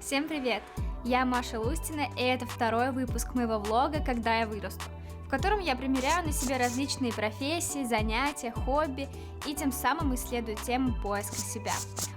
Всем привет! Я Маша Лустина, и это второй выпуск моего влога «Когда я вырасту», в котором я примеряю на себе различные профессии, занятия, хобби и тем самым исследую тему поиска себя.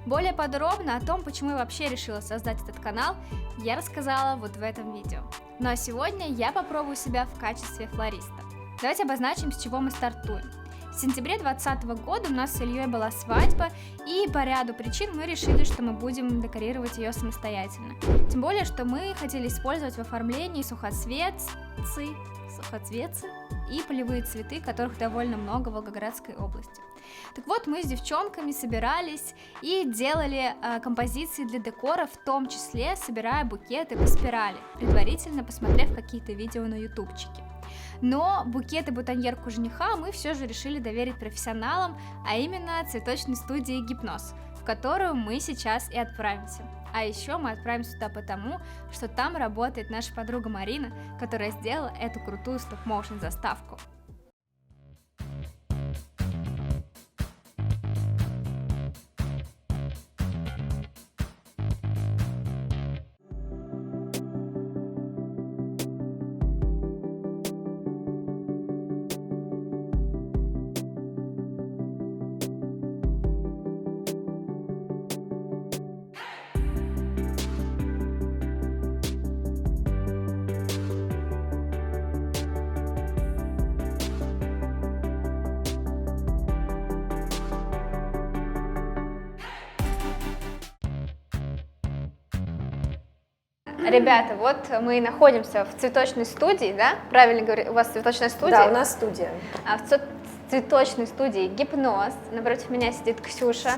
Более подробно о том, почему я вообще решила создать этот канал, я рассказала вот в этом видео. Ну а сегодня я попробую себя в качестве флориста. Давайте обозначим, с чего мы стартуем. В сентябре 2020 года у нас с Ильей была свадьба, и по ряду причин мы решили, что мы будем декорировать ее самостоятельно. Тем более, что мы хотели использовать в оформлении сухоцветцы и полевые цветы, которых довольно много в Волгоградской области. Так вот, мы с девчонками собирались и делали композиции для декора, в том числе собирая букеты по спирали, предварительно посмотрев какие-то видео на ютубчике. Но букет и бутоньерку жениха мы все же решили доверить профессионалам, а именно цветочной студии «Гипноз», в которую мы сейчас и отправимся. А еще мы отправимся туда потому, что там работает наша подруга Марина, которая сделала эту крутую стоп-моушен заставку. Ребята, вот мы находимся в цветочной студии, да? Правильно говорю, у вас цветочная студия? Да, у нас студия. В цветочной студии «Гипноз». Напротив меня сидит Ксюша,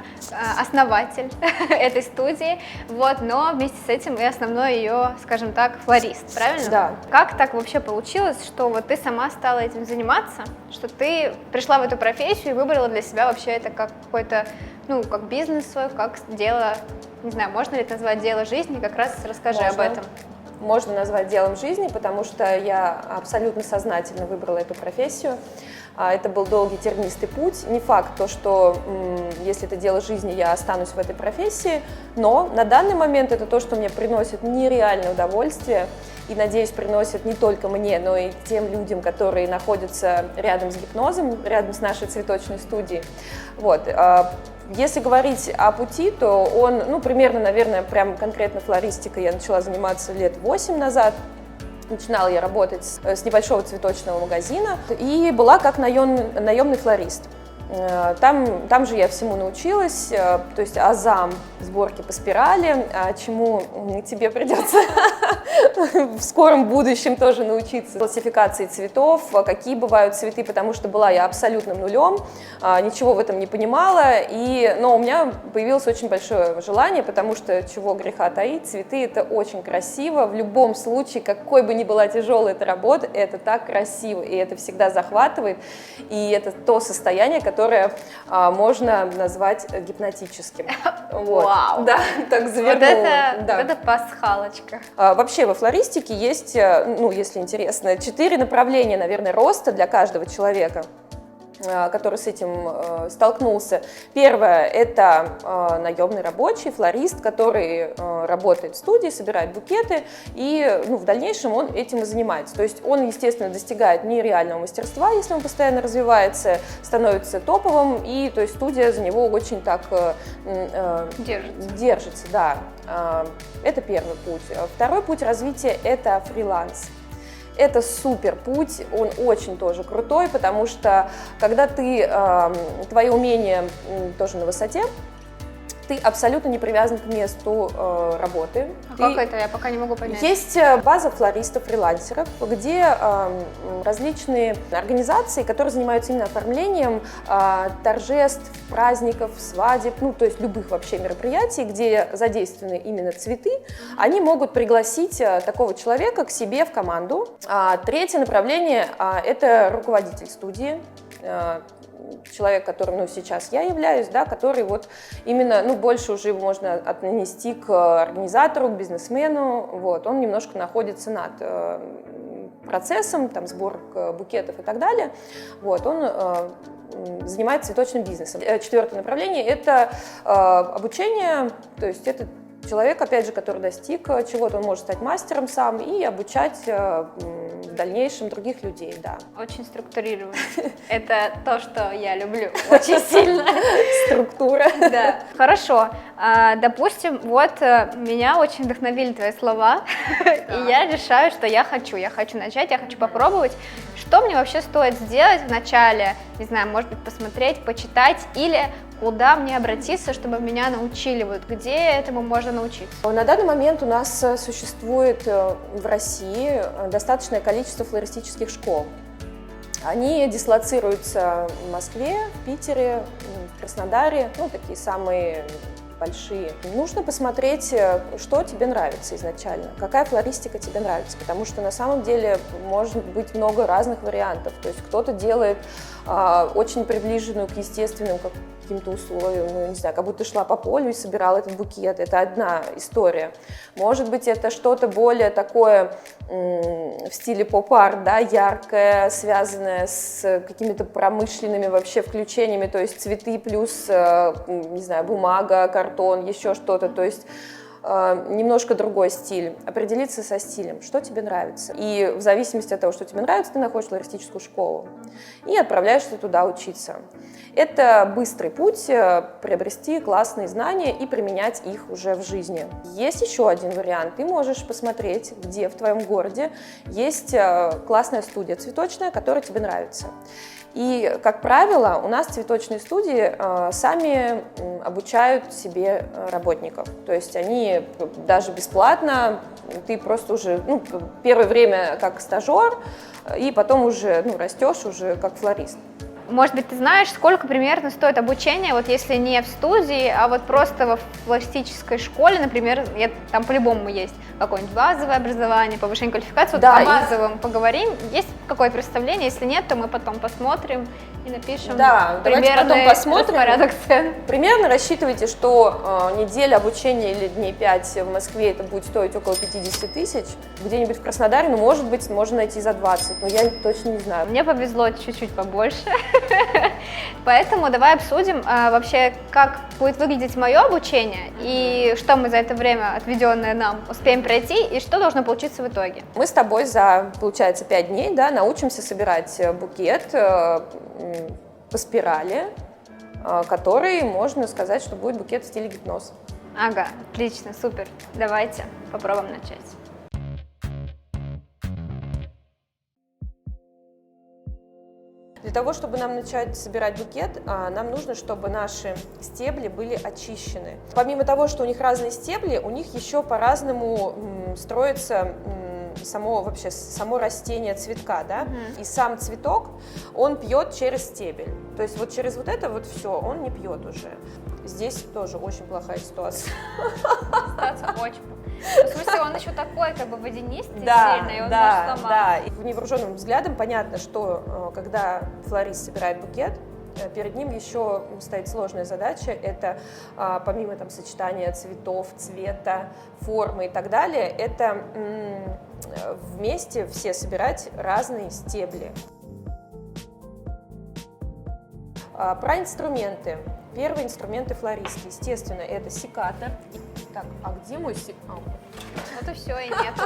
основатель этой студии, вот, но вместе с этим и основной ее, скажем так, флорист, правильно? Да. Как так вообще получилось, что вот ты сама стала этим заниматься, что ты пришла в эту профессию и выбрала для себя вообще это как какой-то, как бизнес свой, как дело, не знаю, можно ли это назвать дело жизни, как раз расскажи об этом. Можно назвать делом жизни, потому что я абсолютно сознательно выбрала эту профессию. Это был долгий тернистый путь. Не факт то, что если это дело жизни, я останусь в этой профессии, но на данный момент это то, что мне приносит нереальное удовольствие и, надеюсь, приносит не только мне, но и тем людям, которые находятся рядом с «Гипнозом», рядом с нашей цветочной студией. Вот. Если говорить о пути, то он, примерно, наверное, прям конкретно флористикой я начала заниматься лет 8 назад. Начинала я работать с небольшого цветочного магазина и была как наемный флорист. Там же я всему научилась, то есть азам сборки по спирали, чему тебе придется в скором будущем тоже научиться. Классификации цветов, какие бывают цветы, потому что была я абсолютным нулем, ничего в этом не понимала, но у меня появилось очень большое желание, потому что, чего греха таить, цветы — это очень красиво, в любом случае, какой бы ни была тяжелая эта работа, это так красиво, и это всегда захватывает, и это то состояние, которое можно назвать гипнотическим. Вот. Вау! Да, так завернула. Вот это пасхалочка. Вообще во флористике есть, если интересно, 4 направления, наверное, роста для каждого человека, который с этим столкнулся. Первое — это наемный рабочий, флорист, который работает в студии, собирает букеты, и в дальнейшем он этим и занимается. То есть он, естественно, достигает нереального мастерства, если он постоянно развивается, становится топовым, и то есть студия за него очень так держится. Да. Это первый путь. Второй путь развития — это фриланс. Это супер путь, он очень тоже крутой, потому что когда твои умения тоже на высоте, ты абсолютно не привязан к месту работы. Как это? Я пока не могу понять. Есть база флористов-фрилансеров, где различные организации, которые занимаются именно оформлением торжеств, праздников, свадеб, то есть любых вообще мероприятий, где задействованы именно цветы, они могут пригласить такого человека к себе в команду. Третье направление – это руководитель студии. Человек, которым сейчас я являюсь, да, который вот именно, больше уже его можно отнести к организатору, к бизнесмену, вот, он немножко находится над процессом, там, сборок букетов и так далее, вот, он занимается цветочным бизнесом. Четвертое направление – это обучение, то есть это Человек, опять же, который достиг чего-то, он может стать мастером сам и обучать в дальнейшем других людей, да. Очень структурированно. Это то, что я люблю очень сильно. Структура. Да. Хорошо. Допустим, вот меня очень вдохновили твои слова, и я решаю, что я хочу начать, я хочу попробовать. Что мне вообще стоит сделать вначале? Не знаю, может быть, посмотреть, почитать, или куда мне обратиться, чтобы меня научили? Вот где этому можно научиться? На данный момент у нас существует в России достаточное количество флористических школ. Они дислоцируются в Москве, в Питере, в Краснодаре, ну, такие самые большие. Нужно посмотреть, что тебе нравится изначально, какая флористика тебе нравится, потому что на самом деле может быть много разных вариантов. То есть кто-то делает очень приближенную к естественным каким-то условиям, ну, не знаю, как будто шла по полю и собирала этот букет. Это одна история. Может быть, это что-то более такое в стиле поп-арт, да, яркое, связанное с какими-то промышленными вообще включениями, то есть цветы плюс, не знаю, бумага, картон, еще что-то, то есть немножко другой стиль. Определиться со стилем, что тебе нравится. И в зависимости от того, что тебе нравится, ты находишь флористическую школу и отправляешься туда учиться. Это быстрый путь приобрести классные знания и применять их уже в жизни. Есть еще один вариант. Ты можешь посмотреть, где в твоем городе есть классная студия цветочная, которая тебе нравится. И, как правило, у нас цветочные студии сами обучают себе работников. То есть они даже бесплатно, ты просто уже первое время как стажер, и потом уже растешь уже как флорист. Может быть, ты знаешь, сколько примерно стоит обучение, вот если не в студии, а вот просто во флористической школе, например, там по-любому есть какое-нибудь базовое образование, повышение квалификации, да, вот о базовом поговорим, есть какое-то представление, если нет, то мы потом посмотрим и напишем примерный распорядок цен. Примерно рассчитывайте, что неделя обучения или дней 5 в Москве это будет стоить около 50 тысяч, где-нибудь в Краснодаре, может быть, можно найти за 20, но я точно не знаю. Мне повезло чуть-чуть побольше. Поэтому давай обсудим вообще, как будет выглядеть мое обучение и что мы за это время, отведенное нам, успеем пройти и что должно получиться в итоге. Мы с тобой за, получается, 5 дней, да, научимся собирать букет по спирали, который, можно сказать, что будет букет в стиле гипноз. Ага, отлично, супер. Давайте попробуем начать. Для того, чтобы нам начать собирать букет, нам нужно, чтобы наши стебли были очищены. Помимо того, что у них разные стебли, у них еще по-разному строится само растение цветка, да? И сам цветок, он пьет через стебель. То есть вот через вот это вот все он не пьет уже. Здесь тоже очень плохая ситуация. Ситуация очень плохая. В смысле, он еще такой, как бы водянистый, сильный, и он может сломаться. Да, и невооруженным взглядом понятно, что когда флорист собирает букет, перед ним еще стоит сложная задача, это помимо сочетания цветов, цвета, формы и так далее, это вместе все собирать разные стебли. Про инструменты. Первые инструменты флористки, естественно, это секатор. Так, а где мой секатор? Вот и все, и нету.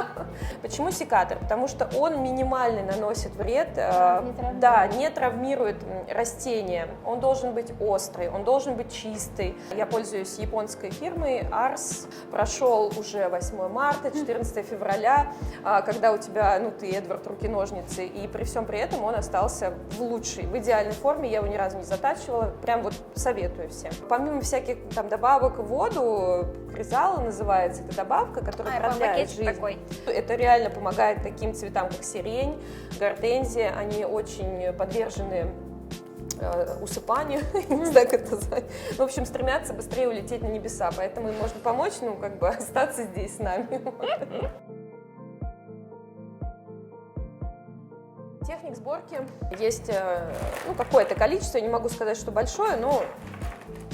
Почему секатор? Потому что он минимально наносит вред, не травмирует растения. Он должен быть острый, он должен быть чистый. Я пользуюсь японской фирмой Ars. Прошел уже 8 марта, 14 февраля, когда у тебя, ты, Эдвард, руки-ножницы, и при всем при этом он остался в лучшей, в идеальной форме. Я его ни разу не затачивала, прям вот советую всем. Помимо всяких добавок в воду, кризала называется, это добавка, которая продляет жизнь. Такой. Это реально помогает таким цветам, как сирень, гортензия, они очень подвержены усыпанию, не знаю, как это назвать. В общем, стремятся быстрее улететь на небеса, поэтому им можно помочь, остаться здесь с нами. Техник сборки есть какое-то количество, я не могу сказать, что большое, но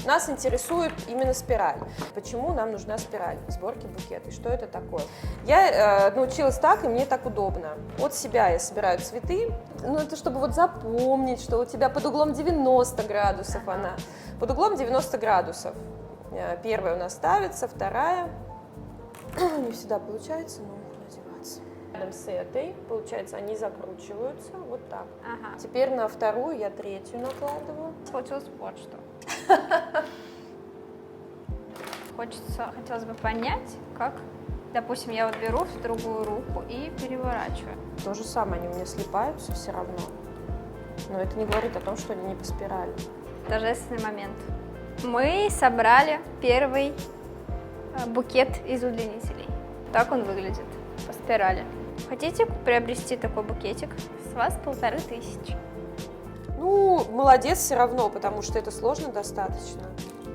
нас интересует именно спираль. Почему нам нужна спираль в сборке букета? И что это такое? Я научилась так, и мне так удобно. От себя я собираю цветы. Это чтобы запомнить, что у тебя под углом 90 градусов она. Под углом 90 градусов. Первая у нас ставится, вторая. Не всегда получается, но одеваться. Рядом с этой, получается, они закручиваются вот так. Ага. Теперь на вторую я третью накладываю. Получилось вот что. Хотелось бы понять, как, допустим, я вот беру в другую руку и переворачиваю. То же самое, они у меня слипаются все равно. Но это не говорит о том, что они не по спирали. Торжественный момент. Мы собрали первый букет из удлинителей. Так он выглядит по спирали. Хотите приобрести такой букетик? С вас 1500. Ну, молодец все равно, потому что это сложно достаточно.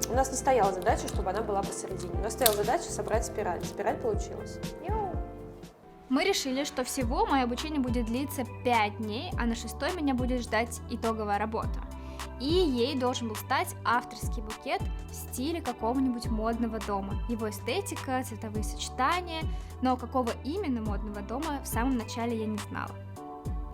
У нас не стояла задача, чтобы она была посередине. У нас стояла задача собрать спираль. Спираль получилась. Мы решили, что всего мое обучение будет длиться 5 дней, а на 6-й меня будет ждать итоговая работа. И ей должен был стать авторский букет в стиле какого-нибудь модного дома. Его эстетика, цветовые сочетания, но какого именно модного дома в самом начале я не знала.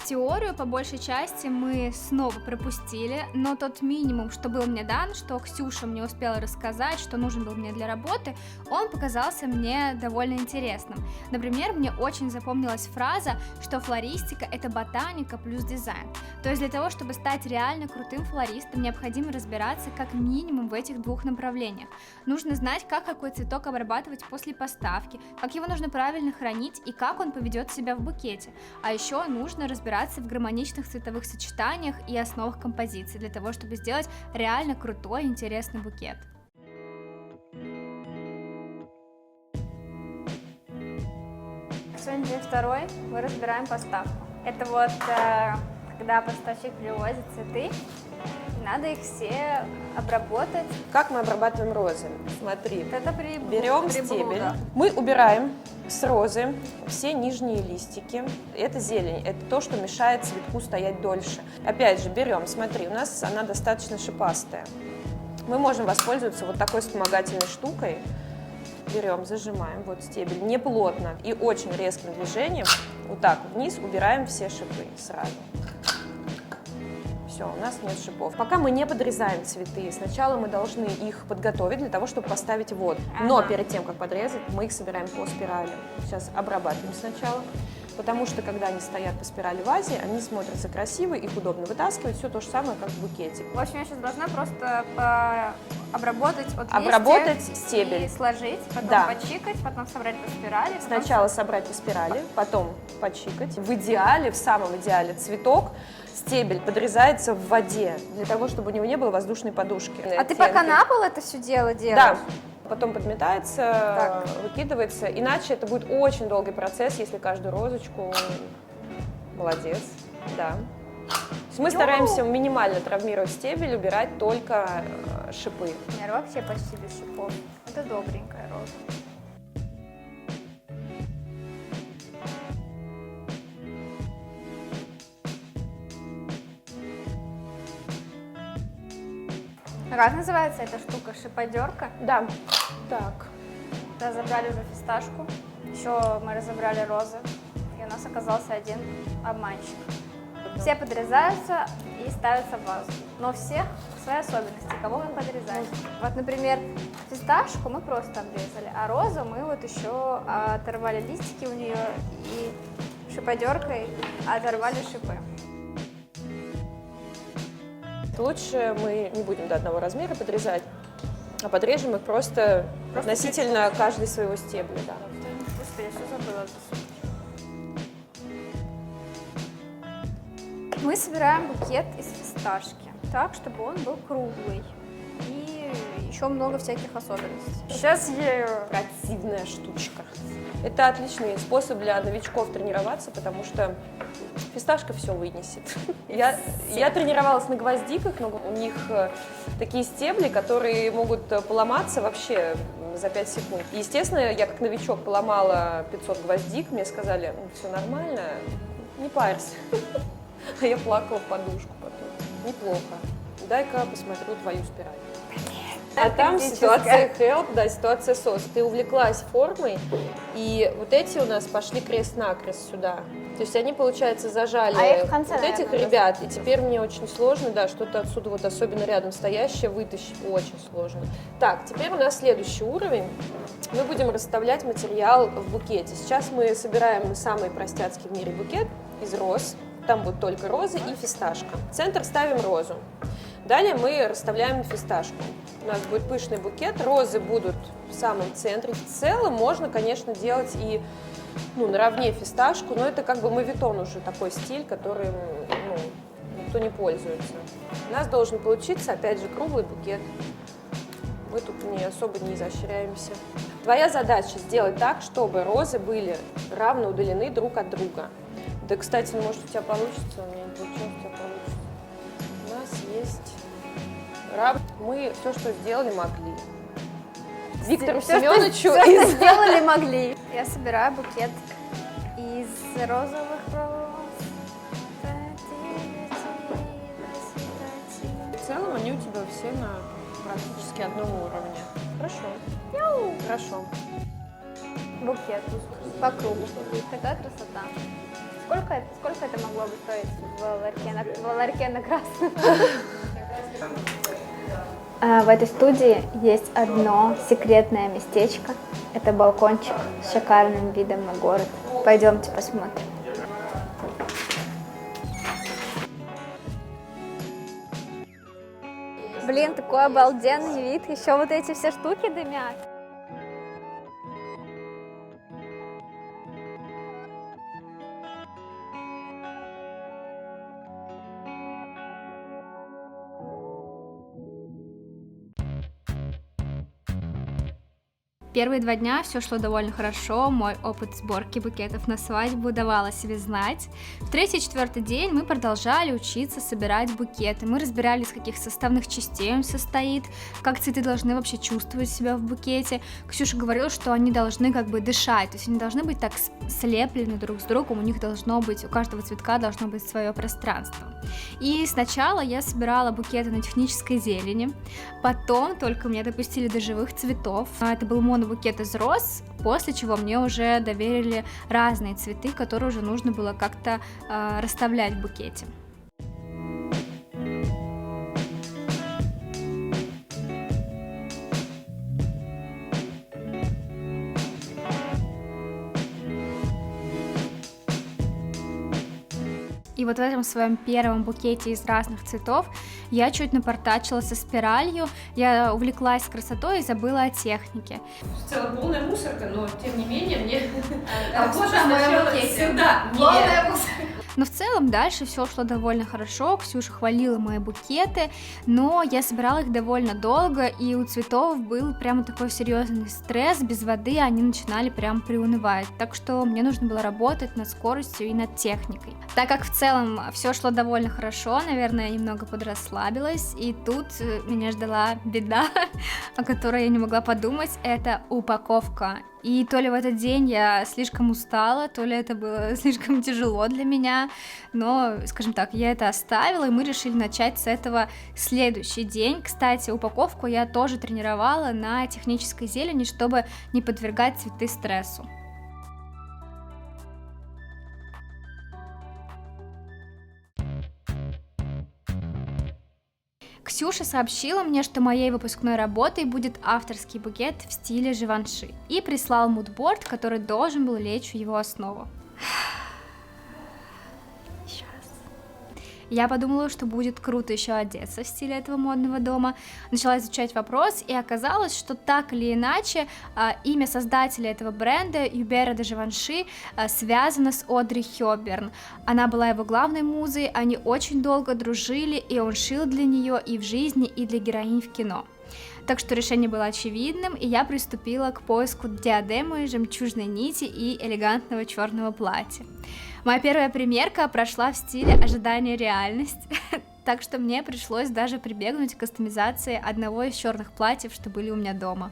Теорию по большей части мы снова пропустили, но тот минимум, что был мне дан, что Ксюша мне успела рассказать, что нужен был мне для работы, он показался мне довольно интересным. Например, мне очень запомнилась фраза, что флористика — это ботаника плюс дизайн. То есть для того, чтобы стать реально крутым флористом, необходимо разбираться как минимум в этих двух направлениях. Нужно знать, как какой цветок обрабатывать после поставки, как его нужно правильно хранить и как он поведет себя в букете. А еще нужно разбираться в гармоничных цветовых сочетаниях и основах композиции для того, чтобы сделать реально крутой и интересный букет. Сегодня день второй, мы разбираем поставку. Это вот когда поставщик привозит цветы, надо их все обработать. Как мы обрабатываем розы? Смотри, Это берем стебель, мы убираем с розы все нижние листики. Это зелень, это то, что мешает цветку стоять дольше. Опять же, берем, смотри, у нас она достаточно шипастая. Мы можем воспользоваться вот такой вспомогательной штукой. Берем, зажимаем, вот стебель, не плотно и очень резким движением, вот так вниз убираем все шипы сразу. Все, у нас нет шипов. Пока мы не подрезаем цветы, сначала мы должны их подготовить для того, чтобы поставить в воду. Но перед тем, как подрезать, мы их собираем по спирали. Сейчас обрабатываем сначала, потому что когда они стоят по спирали в вазе, они смотрятся красиво, их удобно вытаскивать, все то же самое, как в букете. В общем, я сейчас должна просто обработать от Обработать стебель. И сложить, потом Да. почикать, потом собрать по спирали. Сначала собрать по спирали, потом почикать. В идеале, в самом идеале, цветок, стебель подрезается в воде, для того, чтобы у него не было воздушной подушки. А ты пока на пол это все дело делаешь? Да. Потом подметается, выкидывается. Иначе это будет очень долгий процесс, если каждую розочку... Молодец, да. То есть мы стараемся минимально травмировать стебель, убирать только шипы. Например, вообще почти без шипов. Это добренькая роза. Как называется эта штука? Шиподерка? Да. Так. Разобрали уже фисташку. Еще мы разобрали розы. И у нас оказался один обманщик. Все подрезаются и ставятся в вазу. Но у всех свои особенности, кого мы подрезаем. Вот, например, фисташку мы просто обрезали, а розу мы вот еще оторвали листики у нее и шиподеркой оторвали шипы. Лучше мы не будем до одного размера подрезать, а подрежем их просто относительно каждой своего стебля. Да. Господи, я все забыла засунуть. Мы собираем букет из фисташки так, чтобы он был круглый. И еще много всяких особенностей. Сейчас я... Противная штучка. Это отличный способ для новичков тренироваться, потому что фисташка все вынесет. Я тренировалась на гвоздиках, но у них такие стебли, которые могут поломаться вообще за 5 секунд. И, естественно, я как новичок поломала 500 гвоздик, мне сказали, ну, все нормально, не парься. А я плакала в подушку потом. Неплохо. Дай-ка посмотрю твою спираль. А там ситуация help, да, ситуация SOS. Ты увлеклась формой, и вот эти у нас пошли крест-накрест сюда. То есть они, получается, зажали в конце, вот этих наверное, ребят, и теперь мне очень сложно, да, что-то отсюда вот особенно рядом стоящее вытащить очень сложно. Так, теперь у нас следующий уровень. мы будем расставлять материал в букете. Сейчас мы собираем самый простяцкий в мире букет из роз. Там будут только розы и фисташка. В центр ставим розу. Далее мы расставляем фисташку. У нас будет пышный букет, розы будут в самом центре. В целом можно, конечно, делать и наравне фисташку, но это как бы моветон уже такой стиль, который никто не пользуется. У нас должен получиться, опять же, круглый букет. Мы тут особо не изощряемся. Твоя задача сделать так, чтобы розы были равно удалены друг от друга. Да, кстати, может, у тебя получится, у меня не получилось, у тебя получится. У нас есть мы все, что сделали, могли. Виктору Семеновичу сделали, могли. Я собираю букет из розовых роз. В целом они у тебя все на практически одном уровне. Хорошо. Хорошо. Букет по кругу. Такая красота. Сколько это могло бы стоить в ларьке на красном? В этой студии есть одно секретное местечко. Это балкончик с шикарным видом на город. Пойдемте посмотрим. Блин, такой обалденный вид. Еще вот эти все штуки дымят. Первые 2 дня все шло довольно хорошо, мой опыт сборки букетов на свадьбу давал о себе знать. В 3-й и 4-й день мы продолжали учиться собирать букеты, мы разбирали, из каких составных частей он состоит, как цветы должны вообще чувствовать себя в букете. Ксюша говорила, что они должны как бы дышать, то есть они должны быть так слеплены друг с другом, у каждого цветка должно быть свое пространство. И сначала я собирала букеты на технической зелени, потом только меня допустили до живых цветов, это был монобукет из роз, после чего мне уже доверили разные цветы, которые уже нужно было как-то расставлять в букете. И вот в этом своем первом букете из разных цветов я чуть напортачила со спиралью, я увлеклась красотой и забыла о технике. В целом полная мусорка, но тем не менее мне... Похоже на моем букете. Да, полная мусорка. Но в целом дальше все шло довольно хорошо, Ксюша хвалила мои букеты, но я собирала их довольно долго, и у цветов был прямо такой серьезный стресс, без воды они начинали прям приунывать, так что мне нужно было работать над скоростью и над техникой. Так как в целом все шло довольно хорошо, наверное, я немного подрасслабилась, и тут меня ждала беда, о которой я не могла подумать, это упаковка. И то ли в этот день я слишком устала, то ли это было слишком тяжело для меня, но, скажем так, я это оставила, и мы решили начать с этого следующий день. Кстати, упаковку я тоже тренировала на технической зелени, чтобы не подвергать цветы стрессу. Ксюша сообщила мне, что моей выпускной работой будет авторский букет в стиле Живанши, и прислал мудборд, который должен был лечь в его основу. Я подумала, что будет круто еще одеться в стиле этого модного дома, начала изучать вопрос, и оказалось, что так или иначе имя создателя этого бренда, Hubert de Givenchy, связано с Одри Хёбберн. Она была его главной музой, они очень долго дружили, и он шил для нее и в жизни, и для героинь в кино. Так что решение было очевидным, и я приступила к поиску диадемы, жемчужной нити и элегантного черного платья. Моя первая примерка прошла в стиле ожидания реальность, так что мне пришлось даже прибегнуть к кастомизации одного из черных платьев, что были у меня дома.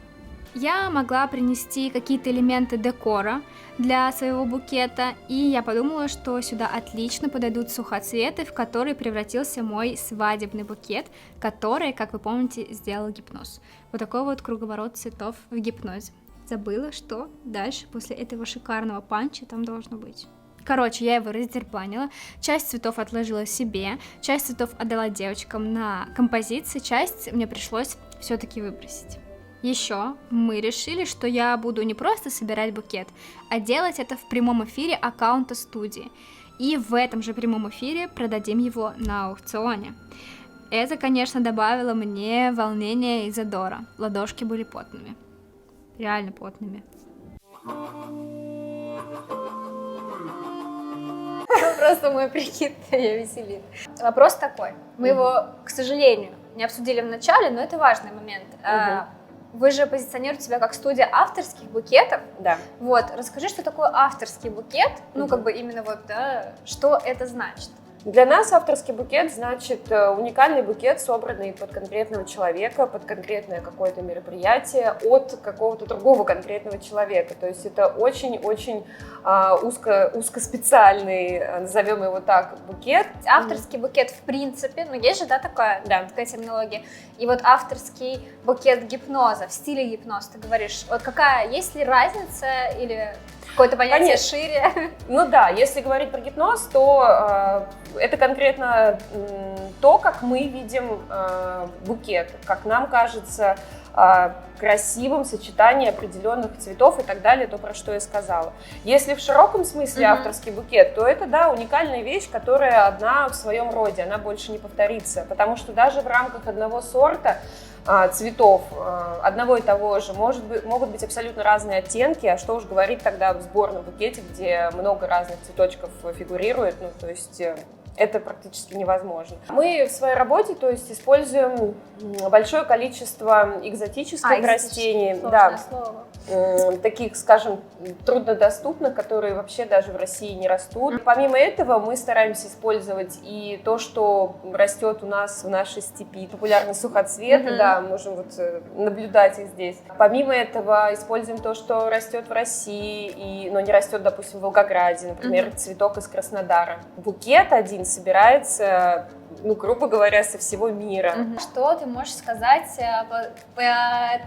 Я могла принести какие-то элементы декора для своего букета, и я подумала, что сюда отлично подойдут сухоцветы, в которые превратился мой свадебный букет, который, как вы помните, сделал гипноз. Вот такой вот круговорот цветов в гипнозе. Забыла, что дальше после этого шикарного панча там должно быть. Короче, я его раздербанила, часть цветов отложила себе, часть цветов отдала девочкам на композиции, часть мне пришлось все-таки выбросить. Еще мы решили, что я буду не просто собирать букет, а делать это в прямом эфире аккаунта студии. И в этом же прямом эфире продадим его на аукционе. Это, конечно, добавило мне волнения и задора. Ладошки были потными. Реально потными. Просто мой прикид меня веселит. Вопрос такой. Мы его, к сожалению, не обсудили в начале, но это важный момент. Вы же позиционируете себя как студия авторских букетов. Да. Вот, расскажи, что такое авторский букет, ну, как бы именно вот, да, что это значит? Для нас авторский букет значит уникальный букет, собранный под конкретного человека, под конкретное какое-то мероприятие, от какого-то другого конкретного человека. То есть это очень-очень узкоспециальный, назовем его так, букет. Авторский букет в принципе, ну есть же, да, такая терминология. И вот авторский букет гипноза, в стиле гипноз, ты говоришь, вот какая, есть ли разница или какое-то понятие Конечно. шире? Ну да, если говорить про гипноз, то это конкретно то, как мы видим букет, как нам кажется красивым сочетание определенных цветов и так далее, то, про что я сказала. Если в широком смысле авторский букет, то это, да, уникальная вещь, которая одна в своем роде, она больше не повторится, потому что даже в рамках одного сорта цветов одного и того же могут быть абсолютно разные оттенки, а что уж говорить тогда в сборном букете, где много разных цветочков фигурирует, ну, то есть это практически невозможно. Мы в своей работе, то есть, используем большое количество экзотических растений, да, таких, скажем, труднодоступных, которые вообще даже в России не растут. Помимо этого мы стараемся использовать и то, что растет у нас в нашей степи, популярный сухоцвет, да, можем вот наблюдать их здесь. Помимо этого используем то, что растет в России, но не растет, допустим, в Волгограде, например, цветок из Краснодара. Букет один собирается, ну, грубо говоря, со всего мира. Что ты можешь сказать по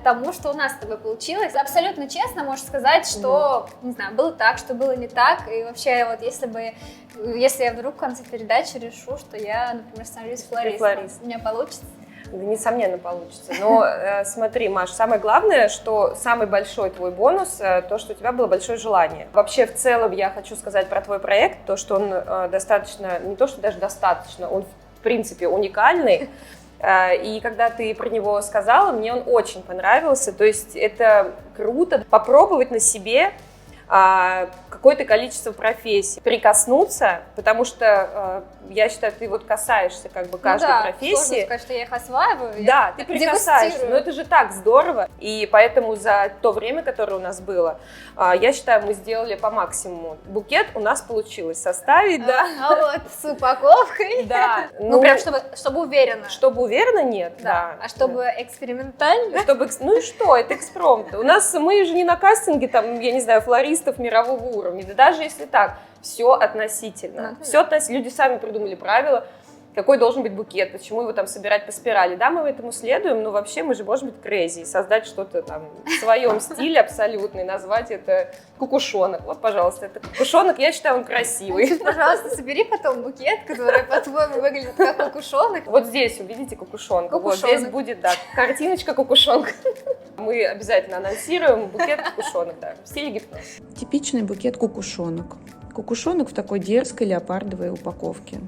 тому, что у нас с тобой получилось? Абсолютно честно можешь сказать, что, не знаю, было так, что было не так, и вообще вот если я вдруг в конце передачи решу, что я, например, становлюсь флористом, у меня получится? Да, несомненно, получится. Но смотри, Маш, самое главное, что самый большой твой бонус, то, что у тебя было большое желание. Вообще, в целом, я хочу сказать про твой проект, то, что он достаточно, не то, что даже достаточно, он в принципе уникальный. И когда ты про него сказала, мне он очень понравился. То есть это круто попробовать на себе какое-то количество профессий, прикоснуться, потому что я считаю, ты вот касаешься как бы каждой профессии. Сложно сказать, что я их осваиваю. Да, ты прикасаешься, но это же так здорово, и поэтому за то время, которое у нас было, я считаю, мы сделали по максимуму. Букет у нас получилось составить, да. А вот с упаковкой? Да. Ну прям чтобы уверенно. Чтобы уверенно, нет, да. А чтобы экспериментально? Ну и что, это экспромт. Мы же не на кастинге, там, я не знаю, флористов мирового уровня, да даже если так, все относительно. Люди сами придумали правила, какой должен быть букет, почему его там собирать по спирали. Да, мы этому следуем, но вообще мы же можем быть crazy, создать что-то там в своем стиле абсолютно и назвать это кукушонок. Вот, пожалуйста, это кукушонок, я считаю, он красивый. Пожалуйста, собери потом букет, который, по-твоему, выглядит как кукушонок. Вот здесь увидите кукушонка. Вот здесь будет, да, картиночка кукушонка. Мы обязательно анонсируем букет кукушонок, да, в стиле гипноз. Типичный букет кукушонок. Кукушонок в такой дерзкой леопардовой упаковке.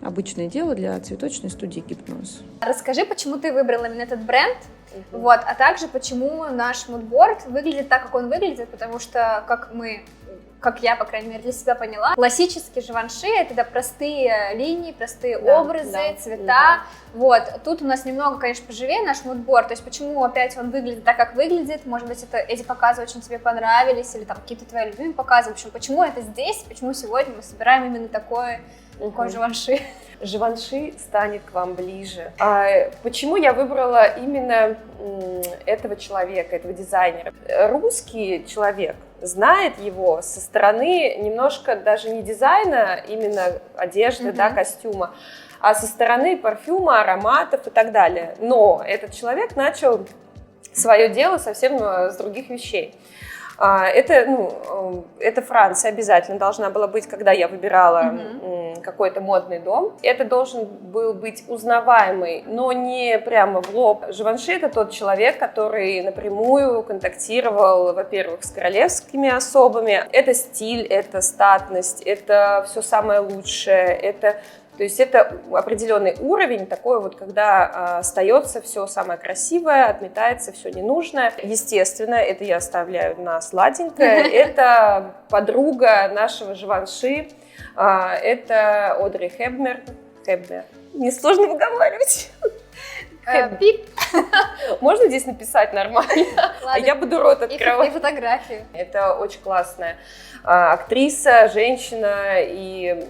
Обычное дело для цветочной студии «Гипноз». Расскажи, почему ты выбрал именно этот бренд, вот, а также почему наш мудборд выглядит так, как он выглядит, потому что, как я, по крайней мере, для себя поняла, классические живанши — это да, простые линии, простые образы, цвета. Вот, тут у нас немного, конечно, поживее наш мудборд, то есть почему опять он выглядит так, как выглядит, может быть, эти показы очень тебе понравились, или там какие-то твои любимые показы, в общем, почему это здесь, почему сегодня мы собираем именно такой живанши. Живанши станет к вам ближе. Почему я выбрала именно этого человека, этого дизайнера? Русский человек знает его со стороны немножко даже не дизайна, именно одежды, да, костюма, а со стороны парфюма, ароматов и так далее. Но этот человек начал свое дело совсем с других вещей. Это Франция обязательно должна была быть, когда я выбирала какой-то модный дом. Это должен был быть узнаваемый, но не прямо в лоб. Живанши — это тот человек, который напрямую контактировал, во-первых, с королевскими особами. Это стиль, это статность, это все самое лучшее, то есть это определенный уровень, такой вот, когда остается все самое красивое, отметается все ненужное. Естественно, это я оставляю на сладенькое. Это подруга нашего Живанши, это Одри Хепберн. Несложно выговаривать. Пип. Можно здесь написать нормально? А я буду рот открывать. И фотографию. Это очень классная актриса, женщина и,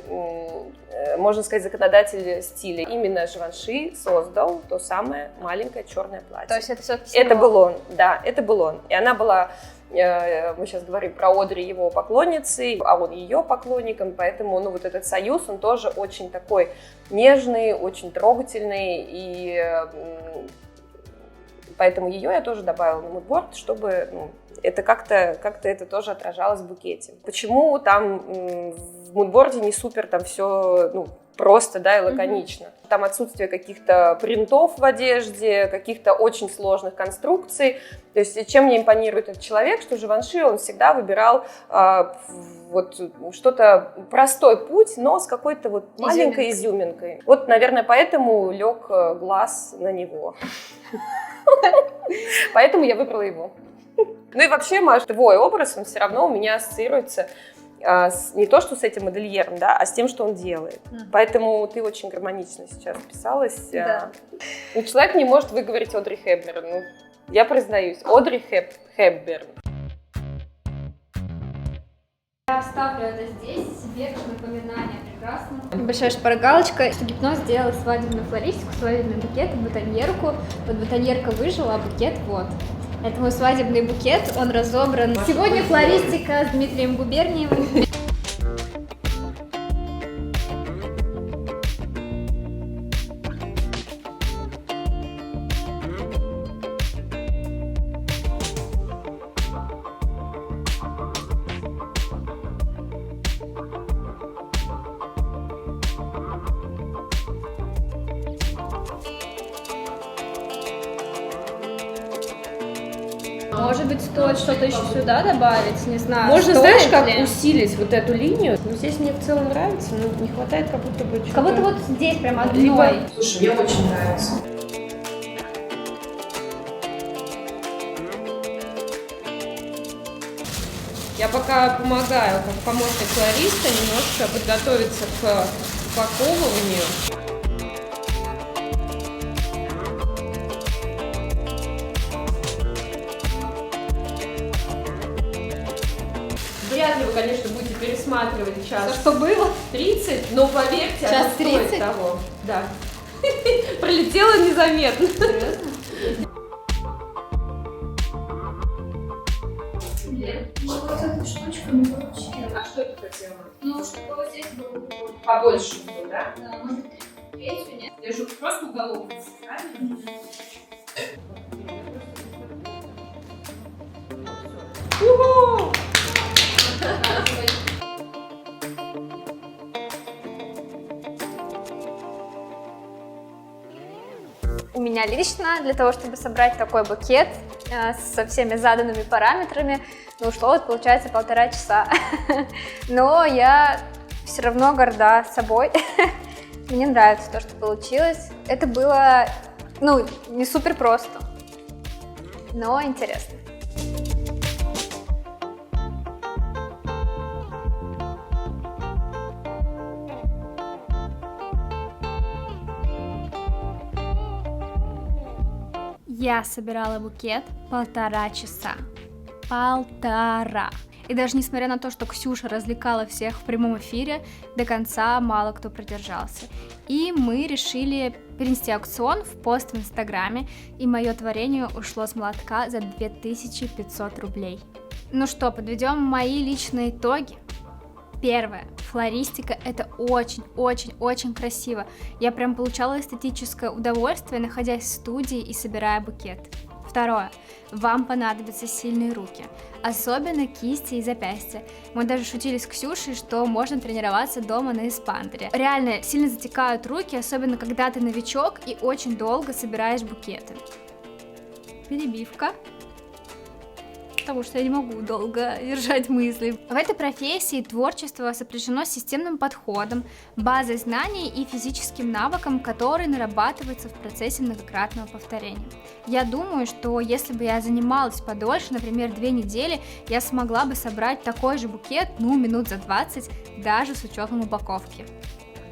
можно сказать, законодатель стиля. Именно Живанши создал то самое маленькое черное платье. То есть это все-таки Это был он, да, это был он. И она была, мы сейчас говорим про Одри, его поклонницей, а он ее поклонником, поэтому, вот этот союз, он тоже очень такой нежный, очень трогательный, и поэтому ее я тоже добавила на мудборд, чтобы это как-то это тоже отражалось в букете. Почему там в мудборде не супер там все просто, да, и лаконично? Там отсутствие каких-то принтов в одежде, каких-то очень сложных конструкций. То есть чем мне импонирует этот человек, что Живанши, он всегда выбирал что-то простой путь, но с какой-то маленькой изюминкой. Наверное, поэтому лег глаз на него. Поэтому я выбрала его. И вообще, Маш, твой образ, он все равно у меня ассоциируется не то, что с этим модельером, да, а с тем, что он делает. Поэтому ты очень гармонично сейчас вписалась. Да. Человек не может выговорить Одри Хепберн. Я признаюсь, Одри Хепберн. Я оставлю это здесь себе как напоминание. Прекрасно. Большая шпаргалочка. Что Гипноз сделал свадебную флористику, свадебный букет и бутоньерку. Бутоньерка выжила, а букет вот. Это мой свадебный букет, он разобран. Сегодня флористика с Дмитрием Губерниевым. Может быть, стоит что-то еще сюда добавить, не знаю. Можно, стоит знаешь, как ли? усилить вот эту линию. Здесь мне в целом нравится, но не хватает как будто бы Как будто вот здесь прям одной. Слушай, мне очень нравится. Я пока помогаю, как помощник флориста, немножко подготовиться к упаковыванию. Вряд ли вы, конечно, будете пересматривать час. Что было? 30, но поверьте, Час оно стоит 30? того. Да. Пролетело незаметно. Серьезно? Вот эту штучку не получилось. А что ты хотела? Ну, чтобы вот здесь было Побольше было, да? Да, может, третью, нет? Держу просто уголок. Правильно? Уху! У меня лично для того, чтобы собрать такой букет со всеми заданными параметрами, ушло, получается, 1,5 часа. Но я все равно горда собой. Мне нравится то, что получилось. Это было, не супер просто, но интересно. Я собирала букет 1,5 часа. 1,5. И даже несмотря на то, что Ксюша развлекала всех в прямом эфире, до конца мало кто продержался. И мы решили перенести аукцион в пост в Инстаграме, и мое творение ушло с молотка за 2500 рублей. Ну что, подведем мои личные итоги. Первое. Флористика — это очень-очень-очень красиво. Я прям получала эстетическое удовольствие, находясь в студии и собирая букет. Второе. Вам понадобятся сильные руки, особенно кисти и запястья. Мы даже шутили с Ксюшей, что можно тренироваться дома на эспандере. Реально сильно затекают руки, особенно когда ты новичок и очень долго собираешь букеты. Перебивка. Потому что я не могу долго держать мысли. В этой профессии творчество сопряжено с системным подходом, базой знаний и физическим навыком, который нарабатывается в процессе многократного повторения. Я думаю, что если бы я занималась подольше, например, 2 недели, я смогла бы собрать такой же букет, минут за 20, даже с учетом упаковки.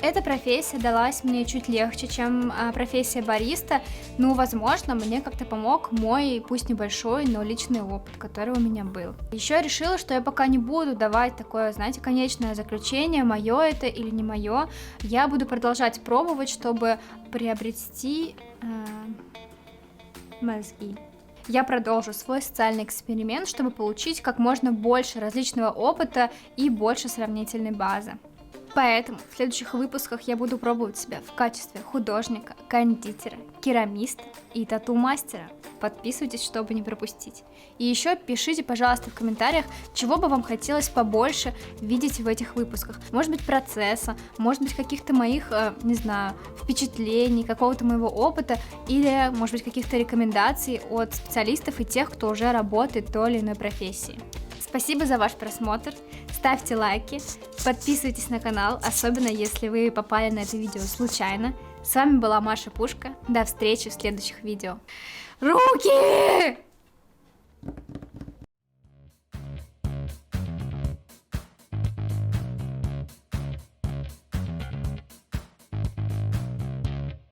Эта профессия далась мне чуть легче, чем профессия бариста, возможно, мне как-то помог мой, пусть небольшой, но личный опыт, который у меня был. Еще я решила, что я пока не буду давать такое, конечное заключение, мое это или не мое. Я буду продолжать пробовать, чтобы приобрести мозги. Я продолжу свой социальный эксперимент, чтобы получить как можно больше различного опыта и больше сравнительной базы. Поэтому в следующих выпусках я буду пробовать себя в качестве художника, кондитера, керамиста и тату-мастера. Подписывайтесь, чтобы не пропустить. И еще пишите, пожалуйста, в комментариях, чего бы вам хотелось побольше видеть в этих выпусках. Может быть, процесса, может быть, каких-то моих, впечатлений, какого-то моего опыта, или, может быть, каких-то рекомендаций от специалистов и тех, кто уже работает в той или иной профессии. Спасибо за ваш просмотр, ставьте лайки, подписывайтесь на канал, особенно если вы попали на это видео случайно. С вами была Маша Пушка, до встречи в следующих видео. Руки!